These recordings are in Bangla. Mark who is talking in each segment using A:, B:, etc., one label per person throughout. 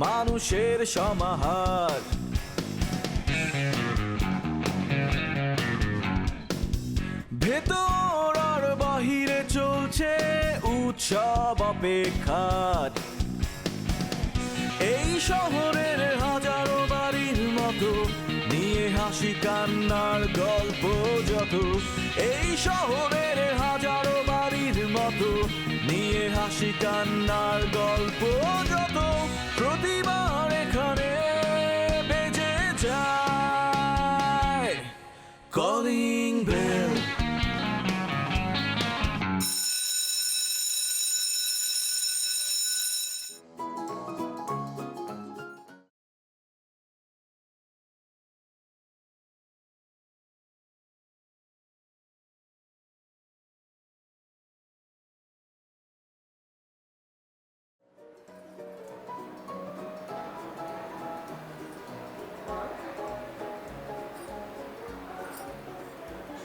A: মানুষের সমাহার। ভেতর আর বাহিরে চলছে উৎসব অপেক্ষার। এই শহরের হাজারো বাড়ির মতো নিয়ে হাসি কান্নার গল্প যত। এই শহরের হাজারো বাড়ির মতো নিয়ে হাসি কান্নার গল্প যত। প্রতিবার এখানে বেজে যায় কলিং বেল।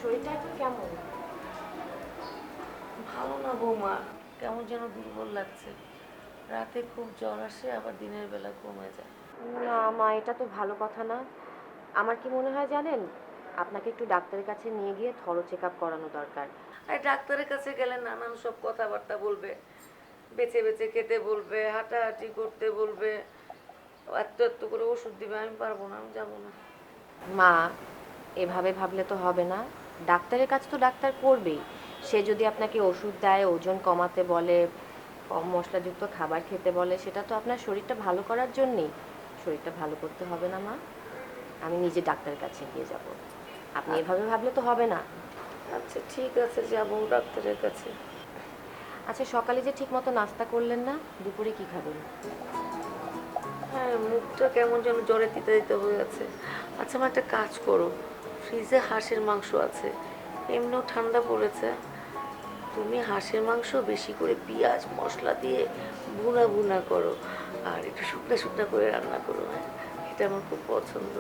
B: শরীরটা এখন কেমন?
C: ভালো না বৌমা, কেমন যেন দুর্বল লাগছে। রাতে খুব জ্বর আসে, আবার দিনের বেলা কমে যায়।
B: না মা, এটা তো ভালো কথা না। আমার কি মনে হয় জানেন, আপনাকে একটু ডাক্তারের কাছে নিয়ে গিয়ে থরো চেক আপ করানো দরকার।
C: আর ডাক্তারের কাছে গেলে নানান সব কথাবার্তা বলবে, বেছে বেছে খেতে বলবে, হাঁটাহাঁটি করতে বলবে, এত এত করে ওষুধ দিবে। আমি পারবো না, আমি যাবো না।
B: মা, এভাবে ভাবলে তো হবে না। ডাক্তারের কাছে তো ডাক্তার করবেই। সে যদি আপনাকে ওষুধ দেয়, ওজন কমাতে বলে, কম মশলাযুক্ত খাবার খেতে বলে, সেটা তো আপনার শরীরটা ভালো করার জন্যেই। শরীরটা ভালো করতে হবে না মা? আমি নিজে ডাক্তারের কাছে নিয়ে যাব। আপনি এভাবে ভাবলে তো হবে না।
C: আচ্ছা ঠিক আছে, যাবো ডাক্তারের কাছে।
B: আচ্ছা, সকালে যে ঠিক মতো নাস্তা করলেন না, দুপুরে কি খাবেন?
C: হ্যাঁ, মুখটা কেমন যেন জ্বরে তিতে দিতে হয়ে আছে। আচ্ছা আমার একটা কাজ করো, ফ্রিজে হাঁসের মাংস আছে, এমনিও ঠান্ডা পড়েছে। তুমি হাঁসের মাংস বেশি করে পেঁয়াজ মশলা দিয়ে ভুনা ভুনা করো, আর একটু শুকনো শুকনো করে রান্না করো। হ্যাঁ, এটা আমার খুব পছন্দ।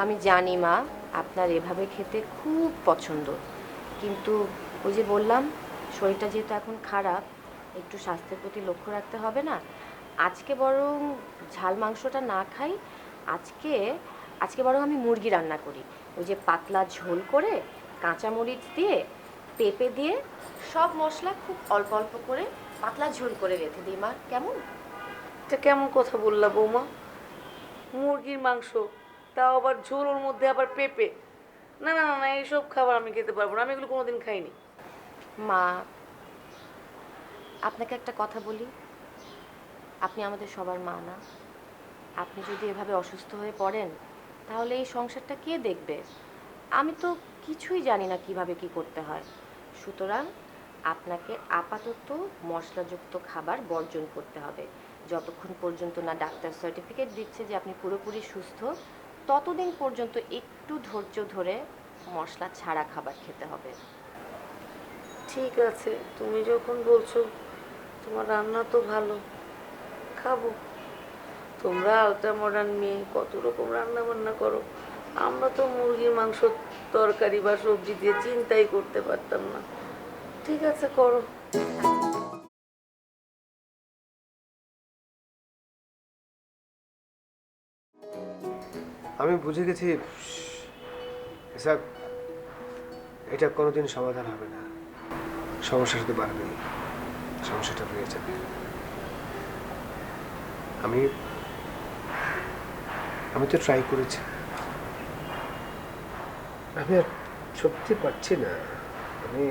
B: আমি জানি মা, আপনার এভাবে খেতে খুব পছন্দ, কিন্তু ওই যে বললাম, শরীরটা যেহেতু এখন খারাপ, একটু স্বাস্থ্যের প্রতি লক্ষ্য রাখতে হবে না? আজকে বরং ঝাল মাংসটা না খাই, আজকে আজকে বরং আমি মুরগি রান্না করি। ওই যে পাতলা ঝোল করে, কাঁচামরিচ দিয়ে, পেঁপে দিয়ে, সব মশলা খুব অল্প অল্প করে পাতলা ঝোল করে রেখে দিই মা, কেমন?
C: এটা কেমন কথা বললা বৌমা? মুরগির মাংস, তাও আবার ঝোল, ওর মধ্যে আবার পেঁপে? না না না না, এইসব খাবার আমি খেতে পারবো না, আমি এগুলো কোনোদিন খাইনি।
B: মা, আপনাকে একটা কথা বলি, আপনি আমাদের সবার মা না? আপনি যদি এভাবে অসুস্থ হয়ে পড়েন, তাহলে এই সংসারটা কে দেখবে? আমি তো কিছুই জানি না কিভাবে কি করতে হয়। সুতরাং আপনাকে আপাতত মশলাযুক্ত খাবার বর্জন করতে হবে। যতক্ষণ পর্যন্ত না ডাক্তার সার্টিফিকেট দিচ্ছে যে আপনি পুরোপুরি সুস্থ, ততদিন পর্যন্ত একটু ধৈর্য ধরে মশলা ছাড়া খাবার খেতে হবে।
C: ঠিক আছে, তুমি যখন বলছো, তোমার রান্না তো ভালো, খাবো। তোমরা আলট্রা মডার্ন মেয়ে, কত রকম রান্না বান্না করো। আমরা তো মুরগির মাংস তরকারি বা সবজি দিয়ে চিন্তাই করতে পারতাম না। ঠিক আছে, করো।
D: আমি বুঝে গেছি এসব, এটা কোনোদিন সমাধান হবে না। সমস্যা শুধু বাড়বেই, সমস্যাটা রয়ে যাবে। আমি আমি তো ট্রাই করেছি, আমি আর সত্যি পারছি না। আমি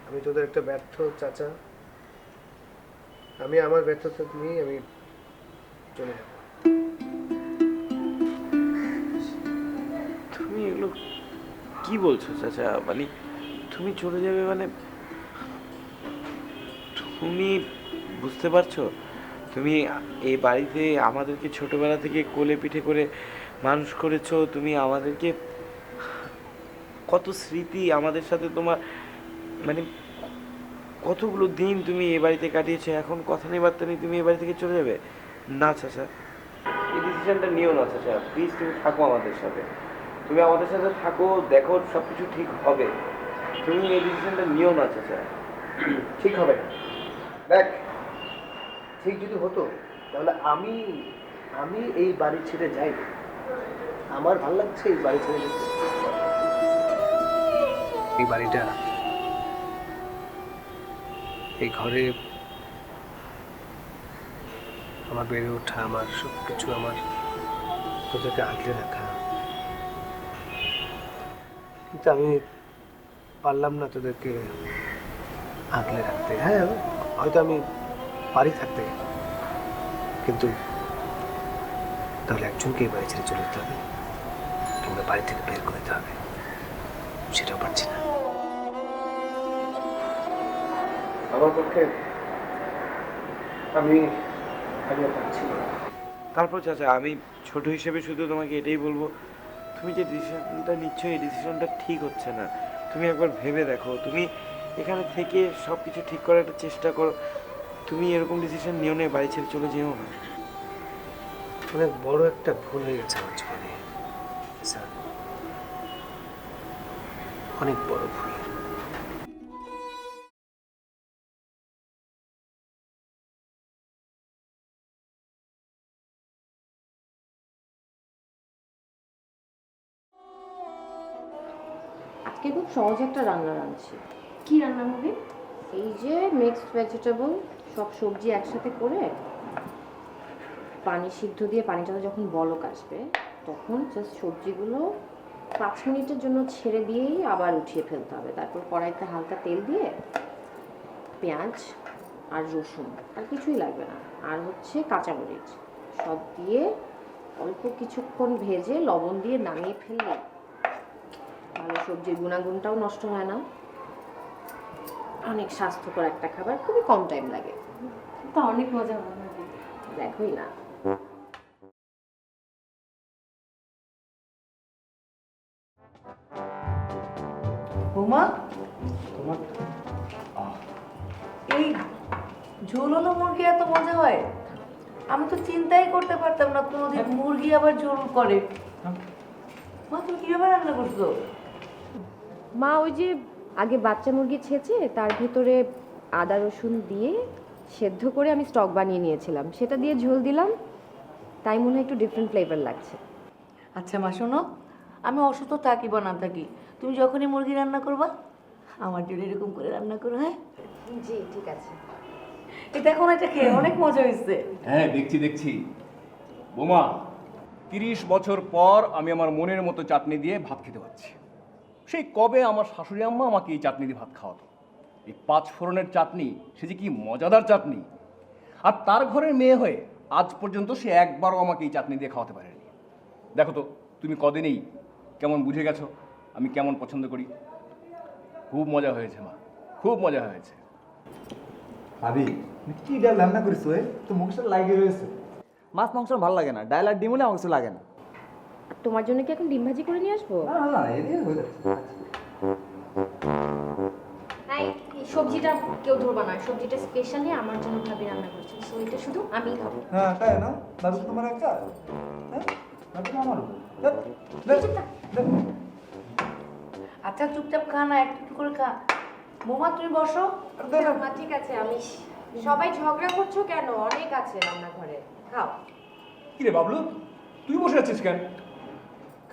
D: আমি তোদের একটা ব্যর্থ চাচা। আমি আমার ব্যর্থতা নিয়ে আমি চলে যাব।
E: তুমি এগুলো কি বলছো চাচা? মানে তুমি চলে যাবে মানে? তুমি বুঝতে পারছো? তুমি এই বাড়িতে আমাদেরকে ছোটবেলা থেকে কোলে পিঠে করে মানুষ করেছো। তুমি আমাদেরকে কত স্মৃতি আমাদের সাথে, তোমার মানে কতগুলো দিন তুমি এ বাড়িতে কাটিয়েছো। এখন কথা নেই বার্তা নেই, তুমি এ বাড়ি থেকে চলে যাবে? না চাচা, এই ডিসিশনটা নিও না চাচা। প্লিজ তুমি থাকো আমাদের সাথে, তুমি আমাদের সাথে থাকো, দেখো সব কিছু ঠিক হবে। তুমি এই ডিসিশনটা নিও না চাচা।
D: ঠিক হবে না। দেখ, ঠিক যদি হতো তাহলে আমি আমি এই বাড়ি ছেড়ে যাই না। আমার ভালো লাগছে এই বাড়ি ছেড়ে যেতে। এই বাড়িটা, এই ঘরে আমার বেড়ে ওঠা, আমার সব কিছু, আমার তোদেরকে আগলে রাখা, কিন্তু আমি পারলাম না তোদেরকে আগলে রাখতে। হ্যাঁ, হয়তো আমি পারি থাকতে, কিন্তু তাহলে একজনকে এই বাড়ি ছেড়ে চলে যেতে হবে কিংবা বাড়ি থেকে বের করে দিতে হবে, সেটাও পারছি না। আমার পক্ষে আমি আর পারছি না।
E: তারপর চাচা, আমি ছোট হিসেবে শুধু তোমাকে এটাই বলবো, তুমি যে ডিসিশনটা নিচ্ছ এই ডিসিশনটা ঠিক হচ্ছে না। তুমি একবার ভেবে দেখো, তুমি এখানে থেকে সব কিছু ঠিক করার একটা চেষ্টা করো। তুমি এরকম ডিসিশন নিও না, বাড়ি ছেড়ে চলে যেও না।
D: অনেক বড় একটা ভুল হয়ে গেছে আমার জীবনে স্যার, অনেক বড় ভুল।
B: আজকে খুব সহজ একটা রান্না রাঁধছি।
C: কি রান্না হবে?
B: এই যে মিক্সড ভেজিটেবল, সব সবজি একসাথে করে পানি সিদ্ধ দিয়ে পানিটাতে যখন বলক আসবে তখন জাস্ট সবজিগুলো 5 মিনিটের জন্য ছেড়ে দিয়েই আবার উঠিয়ে ফেলতে হবে। তারপর কড়াইতে হালকা তেল দিয়ে পেঁয়াজ আর রসুন, আর কিছুই লাগবে না, আর হচ্ছে কাঁচামরিচ সব দিয়ে অল্প কিছুক্ষণ ভেজে লবণ দিয়ে নামিয়ে ফেললে তাহলে সবজির গুণাগুণটাও নষ্ট হয় না। অনেক স্বাস্থ্যকর একটা খাবার, খুবই কম টাইম লাগে।
C: তা অনেক মজা হবে।
B: দেখোই না।
C: বৌমা,
D: তোমার
C: এই ঝোলানো মুরগি এত মজা হয়? আমি তো চিন্তাই করতে পারতাম না কোনোদিন মুরগি আবার ঝোল করে। মা, তুমি কিভাবে রান্না করছো?
B: মা ওই যে আগে বাচ্চা মুরগি ছেঁচে তার ভিতরে আদা রসুন দিয়ে সেদ্ধ করে আমি স্টক বানিয়ে নিয়েছিলাম, সেটা দিয়ে ঝোল দিলাম, তাই মনে হয় একটু ডিফারেন্ট ফ্লেভার লাগছে।
C: আচ্ছা মা, শোনো, আমি অসুস্থ থাকি বা না থাকি, তুমি যখনই মুরগি রান্না করবা আমার জন্য এরকম করে রান্না করো। হ্যাঁ
B: জি ঠিক আছে।
C: এটা এখন এটা খেয়ে অনেক মজা হয়েছে।
F: হ্যাঁ, দেখছি বোমা, 30 বছর পর আমি আমার মনের মতো চাটনি দিয়ে ভাত খেতে পারছি। সেই কবে আমার শাশুড়ি আম্মা আমাকে এই চাটনি দিয়ে ভাত খাওয়াতো। এই 5 ফোড়নের চাটনি, সে যে কি মজাদার চাটনি। আর তার ঘরের মেয়ে হয়ে আজ পর্যন্ত সে একবারও আমাকে এই চাটনি দিয়ে খাওয়াতে পারেনি। দেখো তো তুমি কদিনেই কেমন বুঝে গেছো আমি কেমন পছন্দ করি। খুব মজা হয়েছে মা, খুব মজা হয়েছে।
G: ভাবি কি ডাল রান্না করিস ওই তো মুখটা লাগিয়ে রয়েছে। মাছ মাংস ভালো লাগে না, ডাল আর ডিম হলে আমার কিছু লাগে না।
B: আর তোমার জন্য কি এখন ডিম ভাজি করে নিয়ে আসবো?
G: না না, এদিকে হয়ে যাচ্ছে।
B: এই সবজিটা কেউ ধরবা না, সবজিটা স্পেশালি আমার জন্য ভাবি রান্না করছে, সো এটা শুধু আমিই খাবো।
G: হ্যাঁ তাই না, ভাবি তোমার একটা হ্যাঁ ভাবি আমার
C: আচ্ছা চুপচাপ খা না, একটু একটু করে খা। বৌমা তুমি বসো।
B: মা ঠিক আছে, আমি সবাই ঝগড়া করছো কেন? অনেক আছে রান্নাঘরে, খাও।
F: কি রে বাবলু, তুই বসে আছিস কেন?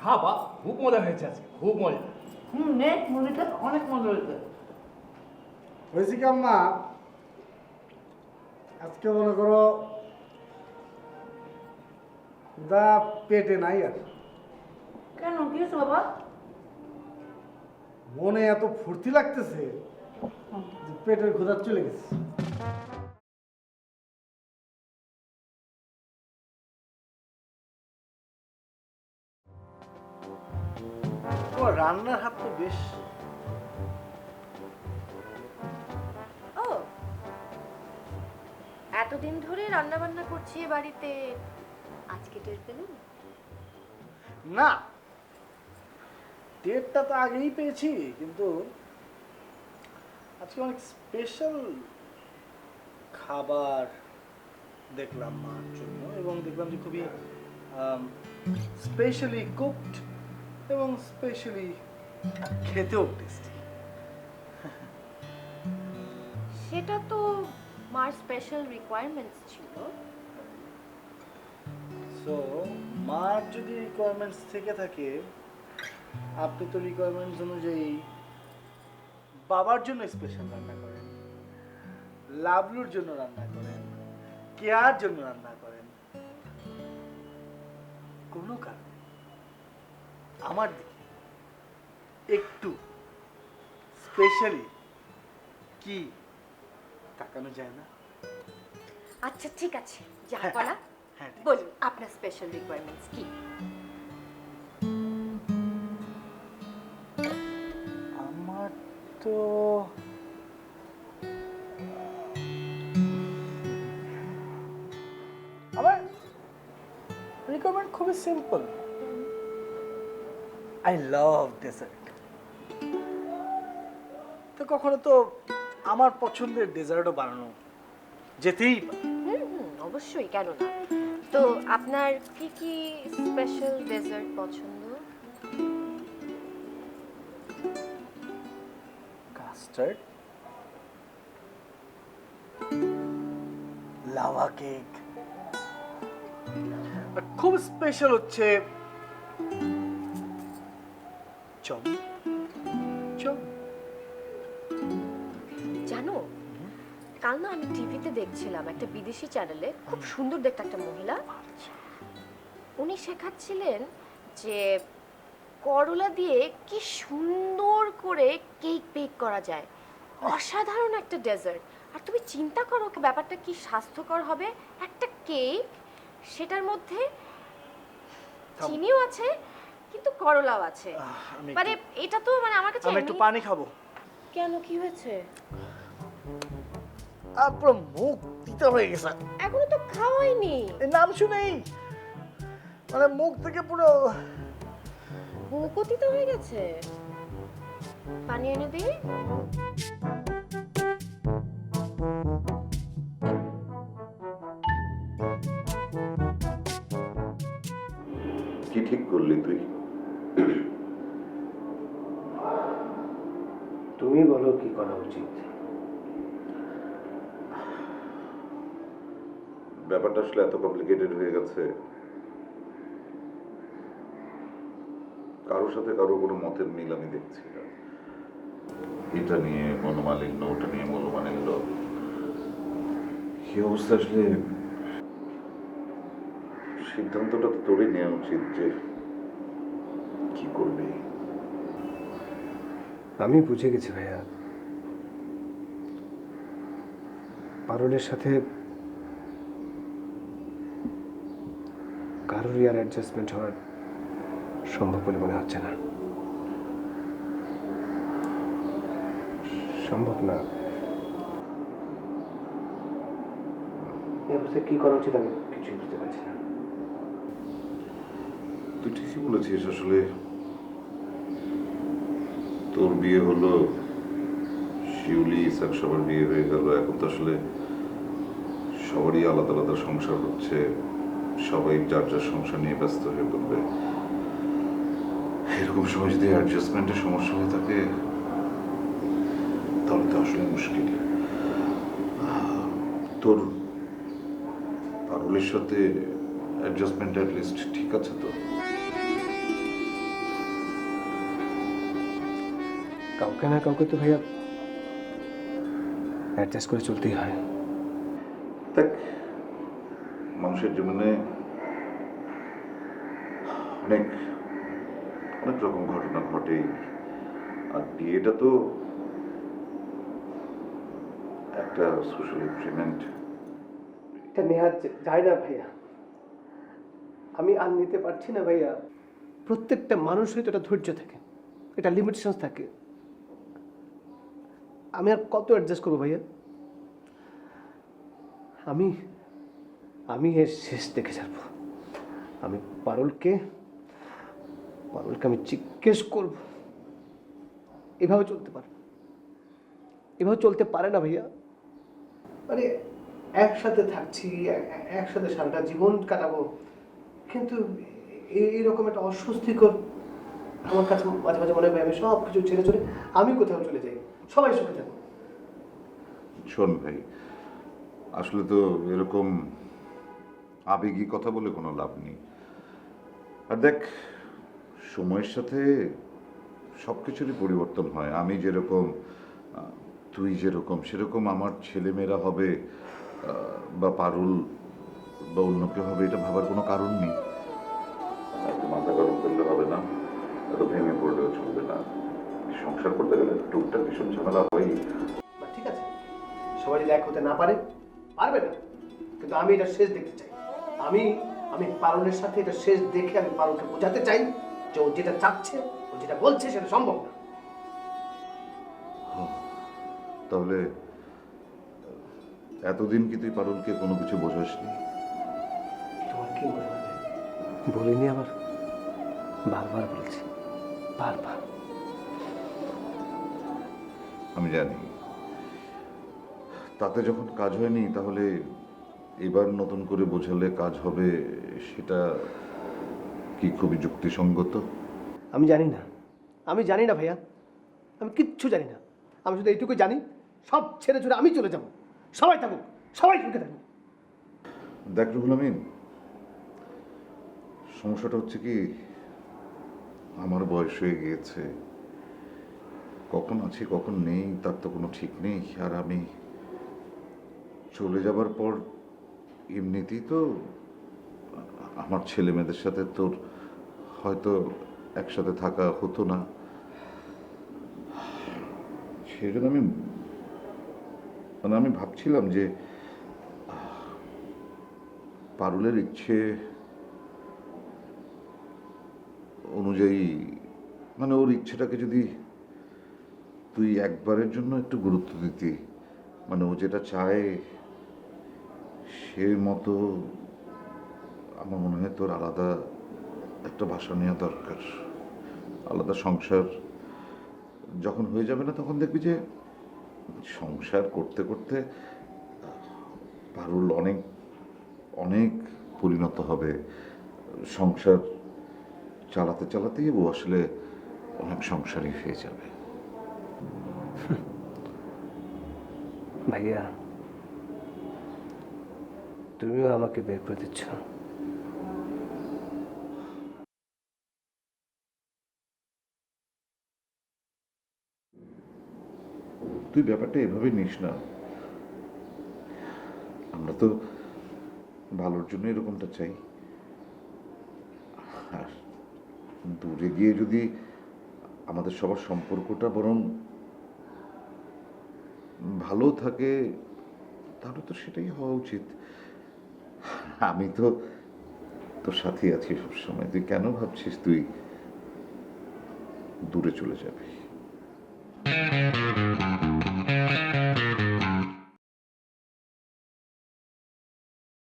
F: খা বা, খুব মজা হয়েছে আজকে, খুব মজা।
C: নে মুরগিটা অনেক মজা হয়েছে।
G: হয়েছে কি আম্মা, আজকে মনে করো দা পেটে নাই আর।
C: কেন, কি হয়েছে বাবা?
G: মনে এত ফুর্তি লাগতেছে যে পেটের ক্ষুধা চলে গেছে। তোমার রান্নার হাত তো বেশ।
B: ও এতদিন ধরে রান্না বান্না করছি এ বাড়িতে, আজকে টের পেলেন?
G: না, টেরটা তো আগেই পেয়েছি, কিন্তু আজকে অনেক স্পেশাল খাবার দেখলাম মার জন্য, এবং দেখলাম যে খুবই স্পেশালি কুকড এবং স্পেশালি খেতেও টেস্টি।
B: সেটা তো মার স্পেশাল রিকোয়ারমেন্টস ছিল।
H: সো মার যদি রিকোয়ারমেন্টস থেকে থাকে, আপনি তো রিকোয়ারমেন্টস অনুযায়ী বাবার জন্য স্পেশাল রান্না করেন, লাবলুর জন্য রান্না করেন, কেয়ার জন্য রান্না করেন, কোনো কারণে আমার দিকে একটু স্পেশালি কি তাকানো যায় না?
B: আচ্ছা ঠিক আছে, জাহাপনা
H: হ্যাঁ, ঠিক
B: বলুন আপনার স্পেশাল রিকোয়ারমেন্টস কি?
H: আমার তো আমার রিকোয়ারমেন্ট খুবই সিম্পল। I love dessert. তো কখনো তো আমার পছন্দের ডেজার্টও বানানো যেতেই পারে।
B: অবশ্যই, কেন না। তো আপনার কি কি স্পেশাল ডেজার্ট পছন্দ?
H: কাস্টার্ড, লাভা কেক, আর খুব স্পেশাল হচ্ছে চম চম।
B: জানো, কাল না আমি টিভিতে দেখছিলাম একটা বিদেশি চ্যানেলে, খুব সুন্দর দেখতে একটা মহিলা, উনি শেখাচ্ছিলেন যে করলা দিয়ে কি সুন্দর করে কেক বেক করা যায়। অসাধারণ একটা ডেজার্ট। আর তুমি চিন্তা করো ব্যাপারটা কি স্বাস্থ্যকর হবে। একটা কেক, সেটার মধ্যে চিনিও আছে কিন্তু করলাও আছে। মানে এটা তো মানে আমার কাছে
H: আমি একটু পানি খাবো।
B: কেন, কি হয়েছে?
H: পুরো মুখ তিতা হয়ে গেছে।
B: এখনো তো খাওয়াইনি।
H: এই নাম শুনেই মানে মুখ থেকে পুরো
B: মুকুতিত হয়ে গেছে। পানি এনে দিই।
I: কি ঠিক করলি তুই?
D: তুমি বলো কি করা উচিত।
I: ব্যাপারটা আসলে এত কমপ্লিকেটেড হয়ে গেছে, কারোর সাথে কারো কোনো মতের মিল আমি দেখছি না। এটা নিয়ে মনোমালিন্য, ওটা নিয়ে মনোমালিন্য, কি অবস্থা আসলে সিদ্ধান্তটা তো তোরই নেওয়া উচিত যে কি করবি।
D: আমি বুঝে গেছি ভাইয়া, পারুলের সাথে কারোরই আর অ্যাডজাস্টমেন্ট হওয়ার সম্ভব বলে মনে হচ্ছে না। সম্ভব না। এই অবস্থায় কি করা উচিত আমি কিছুই বুঝতে পারছি না।
I: তুই ঠিকই বলেছিস, আসলে তোর বিয়ে হলো, শিউলি ইসাক সবার বিয়ে হয়ে গেল, এখন তো আসলে সবারই আলাদা আলাদা সংসার হচ্ছে, সবাই যার যার সংসার নিয়ে ব্যস্ত হয়ে পড়বে। এরকম সময় যদি অ্যাডজাস্টমেন্টের সমস্যা হয়ে থাকে তাহলে তো আসলে মুশকিল। তোর পারুলের সাথে অ্যাডজাস্টমেন্ট অ্যাটলিস্ট ঠিক আছে তো?
D: কাউকে না কাউকে তো ভাইয়া অ্যাডজাস্ট করে চলতেই হয়।
I: দেখ, মানুষের জীবনে অনেক অনেক রকম ঘটনা ঘটে, আর বিয়েটা তো একটা সোশ্যাল এক্সপেরিমেন্ট।
D: এটা নেওয়া যায় না ভাইয়া, আমি আর নিতে পারছি না ভাইয়া। প্রত্যেকটা মানুষের তো একটা ধৈর্য থাকে, এটা লিমিটেশন থাকে। আমি আর কত অ্যাডজাস্ট করবো ভাইয়া? আমি আমি এর শেষ দেখে ছাড়বো। আমি পারুলকে আমি জিজ্ঞেস করব, এভাবে চলতে পারে, এভাবে চলতে পারে না ভাইয়া। মানে একসাথে থাকছি, একসাথে সারাটা জীবন কাটাবো, কিন্তু এইরকম একটা অস্বস্তিকর আমার কাছে মাঝে মাঝে মনে হয় আমি সব কিছু ছেড়ে চলে আমি কোথাও চলে যাই, সবাই সুখে থাকবো।
I: শোন ভাই, আসলে তো এরকম আবেগী কথা বলে কোনো লাভ নেই। আর দেখ, সময়ের সাথে সব কিছুরই পরিবর্তন হয়। আমি যেরকম, তুই যেরকম, সেরকম আমার ছেলেমেয়েরা হবে, বা পারুল বা অন্য কেউ হবে, এটা ভাবার কোনো কারণ নেই। এত মাথা গরম করলে হবে না, এত ভেঙে পড়লেও চলবে না। সংসার করতে গেলে টুকটাক ভীষণ ঝামেলা হয়ই।
D: বা ঠিক আছে, সবাই যদি এক হতে না পারে, পারবে না, কিন্তু আমি এটা শেষ দেখতে চাই। আমি আমি পারুলের সাথে এটা শেষ দেখে আমি পারুলকে বোঝাতে চাই যে ও যেটা চাচ্ছে, ও যেটা বলছে সেটা সম্ভব না।
I: তাহলে এতদিন কি তুই পারুলকে কোনো কিছু বোঝাসনি?
D: তোমার কি মনে হয়? বলিনি আবার? বারবার বলছি, বারবার।
I: আমি জানি, তাতে যখন কাজ হয়নি, তাহলে এবার নতুন করে বোঝালে কাজ হবে, সেটা কি খুবই যুক্তিসঙ্গত?
D: আমি জানি না, আমি জানি না ভাইয়া, আমি কিচ্ছু জানি না। আমি শুধু এইটুকু জানি, সব ছেড়ে ছুড়ে আমি চলে যাব। সবাই থাকুক, সবাই সুখে থাকুক।
I: দেখ রুহুল আমিন, সমস্যাটা হচ্ছে কি, আমার বয়স হয়ে গিয়েছে, কখন আছি কখন নেই তার তো কোনো ঠিক নেই। আর আমি চলে যাবার পর এমনিতেই তো আমার ছেলে মেয়েদের সাথে তোর হয়তো একসাথে থাকা হতো না। সেই জন্য আমি ভাবছিলাম যে পারুলের ইচ্ছে অনুযায়ী, মানে ওর ইচ্ছেটাকে যদি তুই একবারের জন্য একটু গুরুত্ব দিতি, মানে ও যেটা চায় সে মতো, আমার মনে হয় তোর আলাদা একটা ভাষা নেওয়া দরকার। আলাদা সংসার যখন হয়ে যাবে না, তখন দেখবি যে সংসার করতে করতে পারুল অনেক অনেক পরিণত হবে। সংসার চালাতে চালাতেই ও আসলে অনেক সংসারই হয়ে যাবে।
D: ভাইয়া, তুমিও আমাকে বের করে দিচ্ছ।
I: তুই ব্যাপারটা এভাবে নিস না। আমরা তো ভালোর জন্য এরকমটা চাই। আর দূরে গিয়ে যদি আমাদের সবার সম্পর্কটা বরং ভালো থাকে, তাহলে তো সেটাই হওয়া উচিত। আমি তো তোর সাথেই আছি সবসময়। তুই কেন ভাবছিস তুই দূরে চলে যাবি?